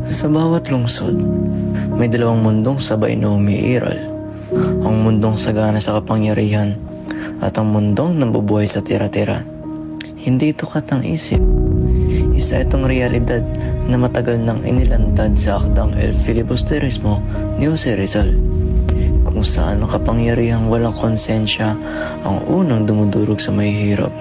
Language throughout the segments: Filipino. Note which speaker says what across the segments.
Speaker 1: Sa bawat lungsod, may dalawang mundong sabay na umiiral. Ang mundong sagana sa kapangyarihan at ang mundong nabubuhay sa tira-tira. Hindi ito katang-isip. Isa itong realidad na matagal nang inilantad sa akdang El Filibusterismo ni Jose Rizal, kung saan ang kapangyarihang walang konsensya ang unang dumudurog sa mahihirap.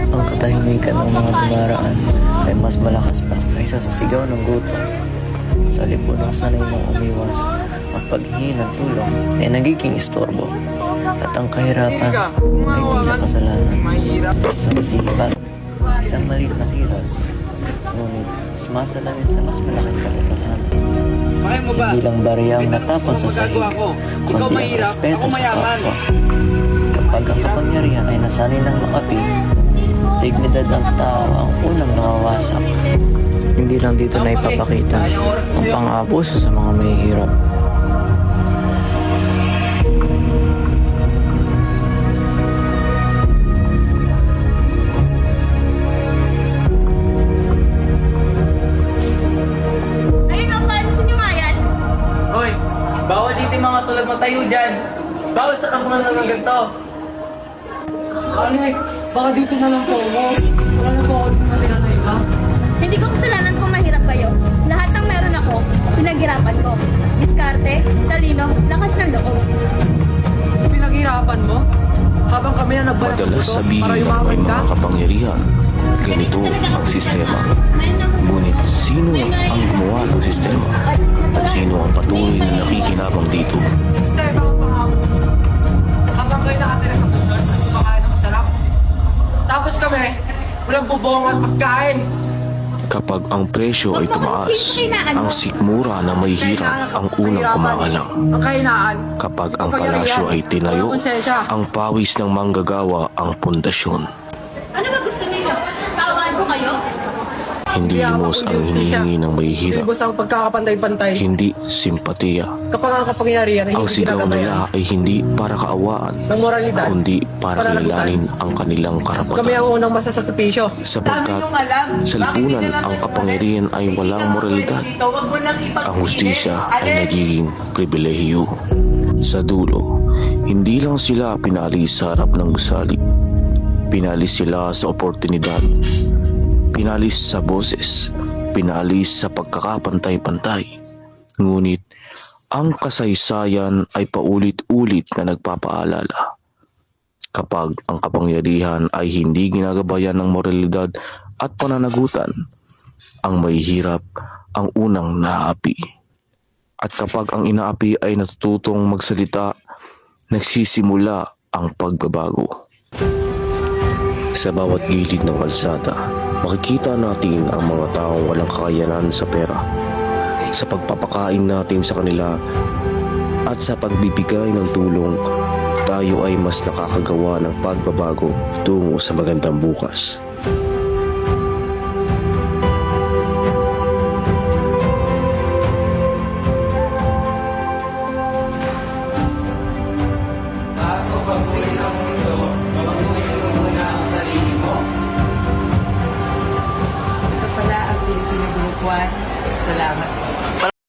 Speaker 1: Ang katahimikan ng mga dumaraan ay mas malakas pa kaysa sa sigaw ng gutom. Sa lipunang sanay mong umiwas, ang paghingi ng tulong ay nagiging istorbo. At ang kahirapan ay tila kasalanan. Isang sipa, isang maliit na kilos, ngunit sumasalamin sa mas malaking katotohanan. Hindi lang barya ang natapon sa sahig, kundi ang respeto sa kapwa. Kapag ang kapangyarihan ay nasanay ng makapi, dignidad ng tao ang unang nawawasak. Hindi lang dito na ipapakita ang pang-aabuso sa mga mahihirap.
Speaker 2: Ayun ang pansin nyo nga yan.
Speaker 3: Hoy, bawal dito yung mga tulad mo tayo dyan. Bawal sa tampunan ng ganito.
Speaker 4: Alex, baka dito na lang po ako. Wala na po ako dito na iba.
Speaker 2: Hindi ko kasalanan kung mahirap kayo. Lahat ng meron ako, pinaghirapan ko. Diskarte, talino, lakas ng loob.
Speaker 4: Pinaghirapan mo? Habang kami na nagbalak sa
Speaker 5: Madalas
Speaker 4: buto
Speaker 5: sabihin
Speaker 4: para
Speaker 5: ng may
Speaker 4: yumaman ka?
Speaker 5: mga kapangyarihan, ganito ang sistema. Ngunit sino ang gumawa ng sistema? At sino ang patuloy na nakikinabang dito?
Speaker 4: Sistema ang pangako. Habang kayo nakatira sa buto at kumakain ng masarap. Tapos kami, walang bubong at pagkain.
Speaker 5: Kapag ang presyo ay tumaas, ang sikmura na may hirap ang unang kumangalang.
Speaker 4: Ang kahinaan.
Speaker 5: Kapag ang palasyo ay tinayo, ang pawis ng manggagawa ang pundasyon.
Speaker 2: Ano ba gusto ninyo? Tawaan ko kayo?
Speaker 5: Hindi limos ang hinihingi ng may hirap,
Speaker 4: Libos ang pagkakapantay-pantay.
Speaker 5: hindi simpatiya.
Speaker 4: Kapag ang kapangyarihan ay
Speaker 5: Ang
Speaker 4: hindi
Speaker 5: sigaw
Speaker 4: ginagabayan
Speaker 5: nila ay hindi para kaawaan,
Speaker 4: ng moralidad,
Speaker 5: kundi para kilalanin ang kanilang
Speaker 4: kami ang
Speaker 5: karapatan.
Speaker 4: unang masasakripisyo.
Speaker 5: Sapagkat sa lipunan ang kapangyarihan ay walang moralidad. Ang hustisya ay nagiging pribilehiyo. Sa dulo, hindi lang sila pinalis sa harap ng gusali. Pinalis sila sa oportunidad. Pinalis sa boses. Pinalis sa pagkakapantay-pantay. Ngunit, ang kasaysayan ay paulit-ulit na nagpapaalala. Kapag ang kapangyarihan ay hindi ginagabayan ng moralidad at pananagutan, ang may hirap ang unang naapi. At kapag ang inaapi ay natututong magsalita, nagsisimula ang pagbabago. Sa bawat gilid ng kalsada, makikita natin ang mga taong walang kakayanan sa pera. Sa pagpapakain natin sa kanila at sa pagbibigay ng tulong, tayo ay mas nakakagawa ng pagbabago tungo sa magandang bukas.
Speaker 3: Bago baguhin ang mundo, baguhin mo muna ang sarili mo.
Speaker 6: Ito pala ang Filipino Group 1. Salamat po.